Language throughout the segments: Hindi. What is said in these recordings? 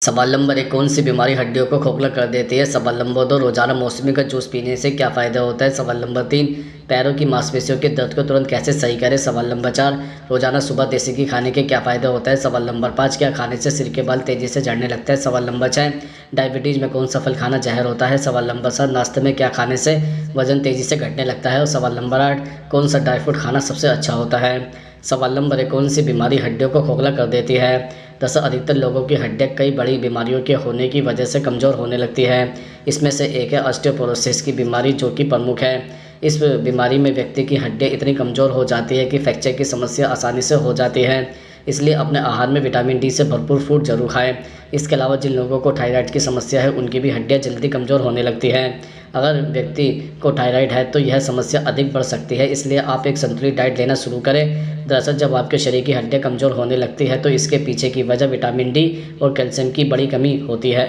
सवाल नंबर 1, कौन सी बीमारी हड्डियों को खोखला कर देती है? सवाल नंबर 2, रोजाना मौसमी का जूस पीने से क्या फ़ायदा होता है? सवाल नंबर 3, पैरों की मांसपेशियों के दर्द को तुरंत कैसे सही करें? सवाल नंबर 4, रोजाना सुबह देसी घी खाने के क्या फ़ायदा होता है? सवाल नंबर 5, क्या खाने से सिर के बाल तेज़ी से झड़ने लगता है? सवाल नंबर 6, डायबिटीज़ में कौन सा फल खाना जहर होता है? सवाल नंबर 7, नाश्ते में क्या खाने से वजन तेज़ी से घटने लगता है? और सवाल नंबर 8, कौन सा ड्राई फ्रूट खाना सबसे अच्छा होता है? सवाल नंबर 1, कौन सी बीमारी हड्डियों को खोखला कर देती है? दरअसल अधिकतर लोगों की हड्डियाँ कई बड़ी बीमारियों के होने की वजह से कमज़ोर होने लगती है। इसमें से एक है ऑस्टियोपोरोसिस की बीमारी, जो कि प्रमुख है। इस बीमारी में व्यक्ति की हड्डियाँ इतनी कमज़ोर हो जाती है कि फ्रैक्चर की समस्या आसानी से हो जाती है। इसलिए अपने आहार में विटामिन डी से भरपूर फूड जरूर खाएं। इसके अलावा जिन लोगों को थायराइड की समस्या है, उनकी भी हड्डियाँ जल्दी कमज़ोर होने लगती हैं। अगर व्यक्ति को थायराइड है तो यह समस्या अधिक बढ़ सकती है, इसलिए आप एक संतुलित डाइट लेना शुरू करें। दरअसल जब आपके शरीर की हड्डियाँ कमज़ोर होने लगती है तो इसके पीछे की वजह विटामिन डी और कैल्शियम की बड़ी कमी होती है।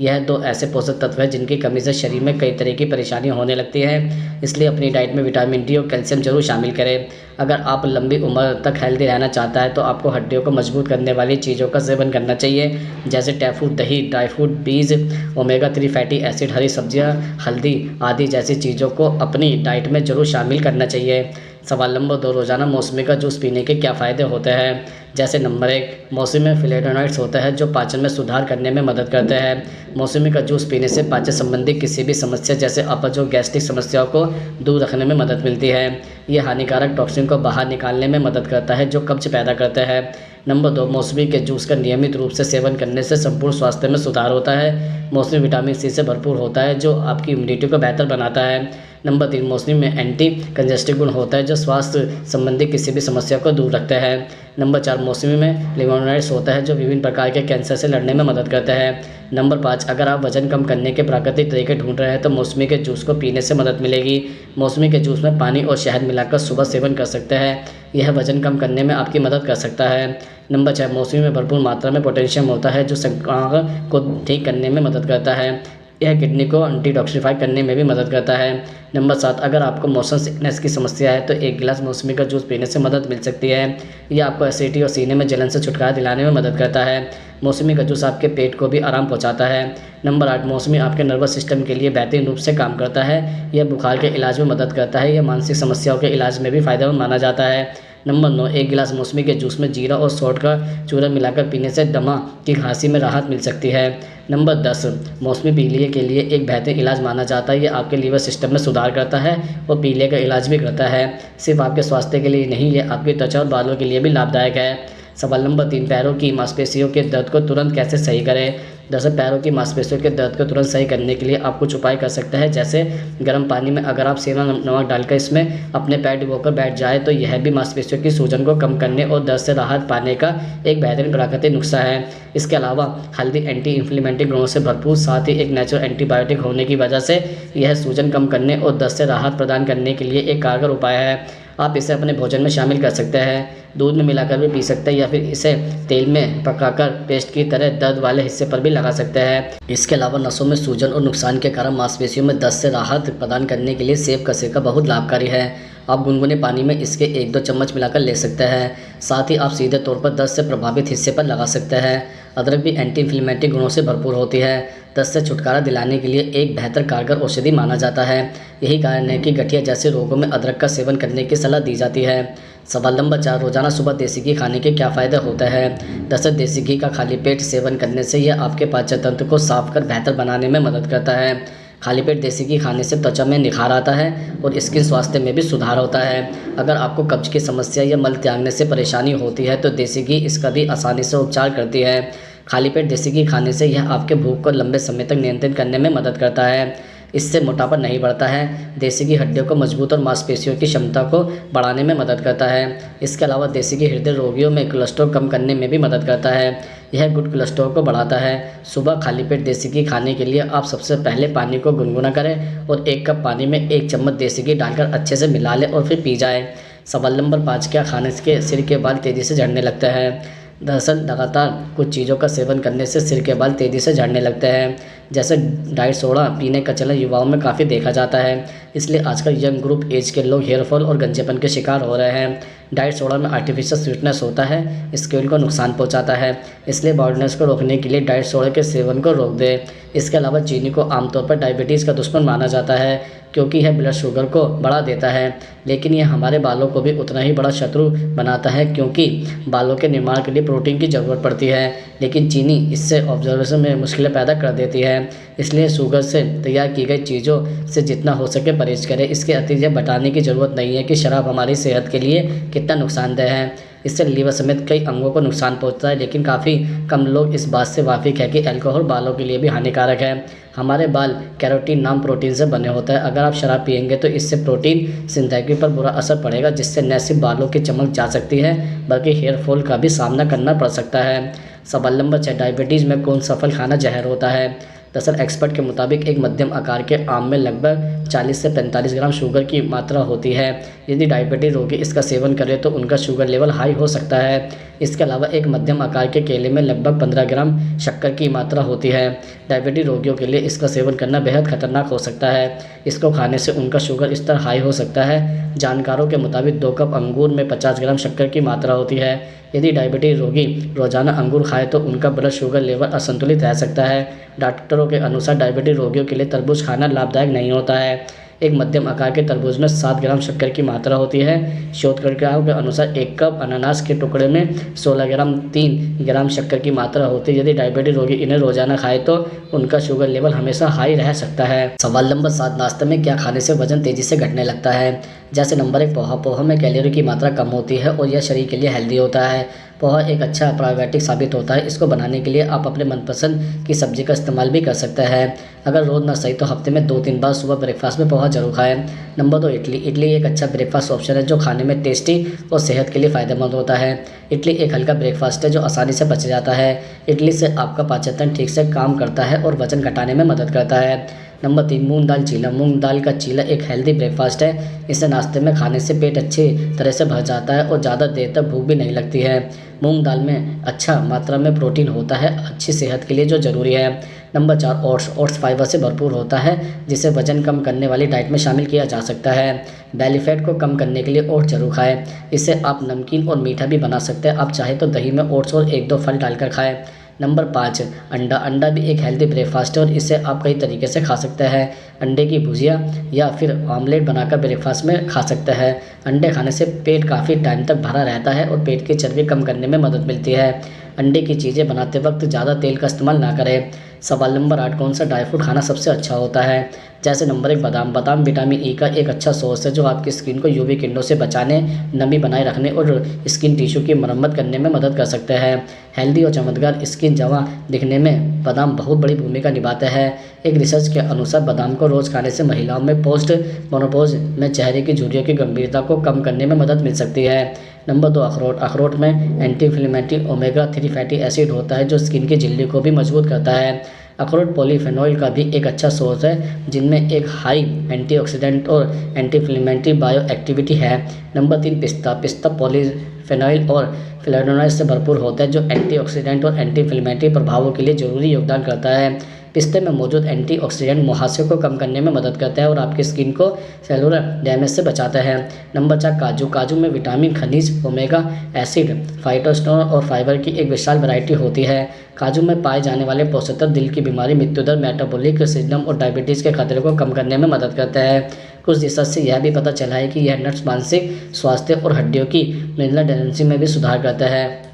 यह दो ऐसे पोषक तत्व हैं जिनकी कमी से शरीर में कई तरह की परेशानियाँ होने लगती हैं। इसलिए अपनी डाइट में विटामिन डी और कैल्शियम जरूर शामिल करें। अगर आप लंबी उम्र तक हेल्दी रहना चाहता है तो आपको हड्डियों को मजबूत करने वाली चीज़ों का सेवन करना चाहिए, जैसे टैफू, दही, ड्राई फ्रूट, बीज, ओमेगा 3 फैटी एसिड, हरी सब्जियां, हल्दी आदि जैसी चीज़ों को अपनी डाइट में जरूर शामिल करना चाहिए। सवाल नंबर 2, रोज़ाना मौसमी का जूस पीने के क्या फ़ायदे होते हैं? जैसे नंबर 1, मौसमी में फ्लेवोनॉइड्स होता है जो पाचन में सुधार करने में मदद करते हैं। मौसमी का जूस पीने से पाचन संबंधी किसी भी समस्या जैसे अपच और गैस्ट्रिक समस्याओं को दूर रखने में मदद मिलती है। ये हानिकारक टॉक्सिन को बाहर निकालने में मदद करता है जो कब्ज पैदा करता है। नंबर 2, मौसमी के जूस का नियमित रूप से सेवन करने से संपूर्ण स्वास्थ्य में सुधार होता है। मौसमी विटामिन सी से भरपूर होता है जो आपकी इम्यूनिटी को बेहतर बनाता है। नंबर 3, मौसमी में एंटी कंजेस्टिव गुण होता है जो स्वास्थ्य संबंधी किसी भी समस्या को दूर रखता है। नंबर 4, मौसमी में फ्लेवोनॉइड्स होता है जो विभिन्न प्रकार के कैंसर से लड़ने में मदद करता है। नंबर 5, अगर आप वजन कम करने के प्राकृतिक तरीके ढूंढ रहे हैं तो मौसमी के जूस को पीने से मदद मिलेगी। मौसमी के जूस में पानी और शहद मिलाकर सुबह सेवन कर सकते हैं। यह वजन कम करने में आपकी मदद कर सकता है। नंबर 6, मौसमी में भरपूर मात्रा में पोटेशियम होता है जो संक्रमण को ठीक करने में मदद करता है। यह किडनी को एंटीटॉक्सिफाई करने में भी मदद करता है। नंबर 7, अगर आपको मोशन सिकनेस की समस्या है तो एक गिलास मौसमी का जूस पीने से मदद मिल सकती है। यह आपको एसिडिटी और सीने में जलन से छुटकारा दिलाने में मदद करता है। मौसमी का जूस आपके पेट को भी आराम पहुंचाता है। नंबर 8, मौसमी आपके नर्वस सिस्टम के लिए बेहतरीन रूप से काम करता है। यह बुखार के इलाज में मदद करता है। यह मानसिक समस्याओं के इलाज में भी फायदेमंद माना जाता है। नंबर 9, एक गिलास मौसमी के जूस में जीरा और सौंठ का चूरन मिलाकर पीने से दमा की खांसी में राहत मिल सकती है। नंबर 10, मौसमी पीलिया के लिए एक बेहतरीन इलाज माना जाता है। ये आपके लीवर सिस्टम में सुधार करता है और पीलिया का इलाज भी करता है। सिर्फ आपके स्वास्थ्य के लिए नहीं, ये आपकी त्वचा और बालों के लिए भी लाभदायक है। सवाल नंबर 3, पैरों की मांसपेशियों के दर्द को तुरंत कैसे सही करें? दरअसल पैरों की मांसपेशियों के दर्द को तुरंत सही करने के लिए आप कुछ उपाय कर सकते हैं, जैसे गर्म पानी में अगर आप सेंधा नमक डालकर इसमें अपने पैर डुबोकर बैठ जाए तो यह भी मांसपेशियों की सूजन को कम करने और दर्द से राहत पाने का एक बेहतरीन प्राकृतिक नुस्खा है। इसके अलावा हल्दी एंटी इन्फ्लेमेटरी गुणों से भरपूर, साथ ही एक नेचुरल एंटीबायोटिक होने की वजह से यह सूजन कम करने और दर्द से राहत प्रदान करने के लिए एक कारगर उपाय है। आप इसे अपने भोजन में शामिल कर सकते हैं, दूध में मिलाकर भी पी सकते हैं या फिर इसे तेल में पकाकर पेस्ट की तरह दर्द वाले हिस्से पर भी लगा सकते हैं। इसके अलावा नसों में सूजन और नुकसान के कारण मांसपेशियों में दर्द से राहत प्रदान करने के लिए सेब का सिरका बहुत लाभकारी है। आप गुनगुने पानी में इसके 1-2 चम्मच मिलाकर ले सकते हैं। साथ ही आप सीधे तौर पर दर्द से प्रभावित हिस्से पर लगा सकते हैं। अदरक भी एंटी इन्फ्लेमेटरी गुणों से भरपूर होती है। दर्द से छुटकारा दिलाने के लिए एक बेहतर कारगर औषधि माना जाता है। यही कारण है कि गठिया जैसे रोगों में अदरक का सेवन करने की सलाह दी जाती है। सवाल नंबर 4, रोजाना सुबह देसी घी खाने के क्या फ़ायदे होते हैं? दरअसल देसी घी का खाली पेट सेवन करने से यह आपके पाचन तंत्र को साफ कर बेहतर बनाने में मदद करता है। खाली पेट देसी घी खाने से त्वचा में निखार आता है और स्किन स्वास्थ्य में भी सुधार होता है। अगर आपको कब्ज की समस्या या मल त्यागने से परेशानी होती है तो देसी घी इसका भी आसानी से उपचार करती है। खाली पेट देसी घी खाने से यह आपके भूख को लंबे समय तक नियंत्रित करने में मदद करता है। इससे मोटापा नहीं बढ़ता है। देसी घी हड्डियों को मजबूत और मांसपेशियों की क्षमता को बढ़ाने में मदद करता है। इसके अलावा देसी घी हृदय रोगियों में कोलेस्ट्रॉल कम करने में भी मदद करता है। यह गुड कोलेस्ट्रॉल को बढ़ाता है। सुबह खाली पेट देसी घी खाने के लिए आप सबसे पहले पानी को गुनगुना करें और 1 कप पानी में 1 चम्मच देसी घी डालकर अच्छे से मिला लें और फिर पी जाएं। सवाल नंबर 5, क्या खाने के सिर के बाल तेज़ी से झड़ने लगते हैं? दरअसल लगातार कुछ चीज़ों का सेवन करने से सिर के बाल तेज़ी से झड़ने लगते हैं, जैसे डाइट सोडा पीने का चलन युवाओं में काफ़ी देखा जाता है। इसलिए आजकल यंग ग्रुप एज के लोग हेयर फॉल और गंजेपन के शिकार हो रहे हैं। डाइट सोडा में आर्टिफिशियल स्वीटनेस होता है, स्किन को नुकसान पहुंचाता है, इसलिए बॉडीनेस को रोकने के लिए डाइट सोडा के सेवन को रोक दें। इसके अलावा चीनी को आमतौर पर डायबिटीज़ का दुश्मन माना जाता है क्योंकि यह ब्लड शुगर को बढ़ा देता है, लेकिन यह हमारे बालों को भी उतना ही बड़ा शत्रु बनाता है क्योंकि बालों के निर्माण के लिए प्रोटीन की ज़रूरत पड़ती है, लेकिन चीनी इससे ऑब्जर्वेशन में मुश्किलें पैदा कर देती है। इसलिए शुगर से तैयार की गई चीज़ों से जितना हो सके परहेज करें। इसके अतिरिक्त यह बताने की ज़रूरत नहीं है कि शराब हमारी सेहत के लिए कितना नुकसानदेह है। इससे लीवर समेत कई अंगों को नुकसान पहुंचता है, लेकिन काफ़ी कम लोग इस बात से वाकिफ है कि अल्कोहल बालों के लिए भी हानिकारक है। हमारे बाल कैरोटीन नाम प्रोटीन से बने होता है। अगर आप शराब पिएंगे तो इससे प्रोटीन सिंथेटिक पर बुरा असर पड़ेगा, जिससे न सिर्फ बालों की चमक जा सकती है बल्कि हेयर फॉल का भी सामना करना पड़ सकता है। सवाल नंबर 6, डायबिटीज़ में कौन सा फल खाना जहर होता है? दरअसल एक्सपर्ट के मुताबिक एक मध्यम आकार के आम में लगभग 40 से 45 ग्राम शुगर की मात्रा होती है। यदि डायबिटीज रोगी इसका सेवन करें तो उनका शुगर लेवल हाई हो सकता है। इसके अलावा एक मध्यम आकार के केले में लगभग 15 ग्राम शक्कर की मात्रा होती है। डायबिटीज रोगियों के लिए इसका सेवन करना बेहद खतरनाक हो सकता है। इसको खाने से उनका शुगर स्तर हाई हो सकता है। जानकारों के मुताबिक 2 कप अंगूर में 50 ग्राम शक्कर की मात्रा होती है। यदि डायबिटीज रोगी रोजाना अंगूर खाए तो उनका ब्लड शुगर लेवल असंतुलित रह सकता है। डॉक्टरों के अनुसार डायबिटीज रोगियों के लिए तरबूज खाना लाभदायक नहीं होता है। एक मध्यम आकार के तरबूज में 7 ग्राम शक्कर की मात्रा होती है। शोधकर्ताओं के अनुसार 1 कप अनानास के टुकड़े में 16 ग्राम 3 ग्राम शक्कर की मात्रा होती है। यदि डायबिटीज रोगी इन्हें रोजाना खाए तो उनका शुगर लेवल हमेशा हाई रह सकता है। सवाल नंबर 7, नाश्ते में क्या खाने से वजन तेजी से घटने लगता है? जैसे नंबर 1, पोहा। पोहा में कैलोरी की मात्रा कम होती है और यह शरीर के लिए हेल्दी होता है। पोहा एक अच्छा प्रोबायोटिक साबित होता है। इसको बनाने के लिए आप अपने मनपसंद की सब्जी का इस्तेमाल भी कर सकते हैं। अगर रोज़ ना सही तो हफ्ते में 2-3 बार सुबह ब्रेकफास्ट में पोहा जरूर खाएं। नंबर 2, इडली। इडली एक अच्छा ब्रेकफास्ट ऑप्शन है जो खाने में टेस्टी और सेहत के लिए फ़ायदेमंद होता है। इडली एक हल्का ब्रेकफास्ट है जो आसानी से पच जाता है। इडली से आपका पाचन तंत्र ठीक से काम करता है और वजन घटाने में मदद करता है। नंबर 3, मूंग दाल चीला। मूंग दाल का चीला एक हेल्दी ब्रेकफास्ट है। इसे नाश्ते में खाने से पेट अच्छी तरह से भर जाता है और ज़्यादा देर तक भूख भी नहीं लगती है। मूंग दाल में अच्छा मात्रा में प्रोटीन होता है, अच्छी सेहत के लिए जो ज़रूरी है। Number 4, oats. ओट्स फाइबर से भरपूर होता है जिसे वजन कम करने वाली डाइट में शामिल किया जा सकता है। बेली फैट को कम करने के लिए ओट्स जरूर खाएं। इससे आप नमकीन और मीठा भी बना सकते हैं। आप चाहे तो दही में ओट्स और 1-2 फल डालकर खाएं। नंबर 5, अंडा। अंडा भी एक हेल्दी ब्रेकफास्ट है और इसे आप कई तरीके से खा सकते हैं। अंडे की भुजिया या फिर ऑमलेट बनाकर ब्रेकफास्ट में खा सकते हैं। अंडे खाने से पेट काफ़ी टाइम तक भरा रहता है और पेट की चर्बी कम करने में मदद मिलती है। अंडे की चीज़ें बनाते वक्त ज़्यादा तेल का इस्तेमाल ना करें। सवाल नंबर 8, कौन सा ड्राई फ्रूट खाना सबसे अच्छा होता है? जैसे नंबर 1, बादाम। बादाम विटामिन ई का एक अच्छा सोर्स है जो आपकी स्किन को यूवी किरणों से बचाने, नमी बनाए रखने और स्किन टिश्यू की मरम्मत करने में मदद कर सकते हैं। हेल्दी और चमकदार स्किन जवां दिखने में बादाम बहुत बड़ी भूमिका निभाते हैं। एक रिसर्च के अनुसार बादाम को रोज़ खाने से महिलाओं में पोस्ट मेनोपॉज में चेहरे की झुर्रियों की गंभीरता को कम करने में मदद मिल सकती है। नंबर 2, अखरोट। अखरोट में anti inflammatory omega 3 fatty acid होता है जो स्किन की झिल्ली को भी मजबूत करता है। अखरोट पॉलीफेनॉल का भी एक अच्छा सोर्स है जिनमें एक हाई एंटीऑक्सीडेंट और एंटी इन्फ्लेमेटरी बायो एक्टिविटी है। नंबर 3, पिस्ता। पिस्ता पॉलीफेनॉल और फ्लेवोनॉइड्स से भरपूर होता है जो एंटीऑक्सीडेंट और एंटी इन्फ्लेमेटरी प्रभावों के लिए जरूरी योगदान करता है। पिस्ते में मौजूद एंटीऑक्सीडेंट मुहासे को कम करने में मदद करता है और आपकी स्किन को सेलुलर डैमेज से बचाता है। नंबर 4, काजू। काजू में विटामिन, खनिज, ओमेगा एसिड, फाइटोस्टेरोल और फाइबर की एक विशाल वैरायटी होती है। काजू में पाए जाने वाले पोषक तत्व दिल की बीमारी, मृत्यु दर, मेटाबॉलिक सिंड्रोम और डायबिटीज़ के खतरे को कम करने में मदद करता है। कुछ रिसर्च से यह भी पता चला है कि यह नट्स मानसिक स्वास्थ्य और हड्डियों की मिनरल डेफिशिएंसी में भी सुधार करता है।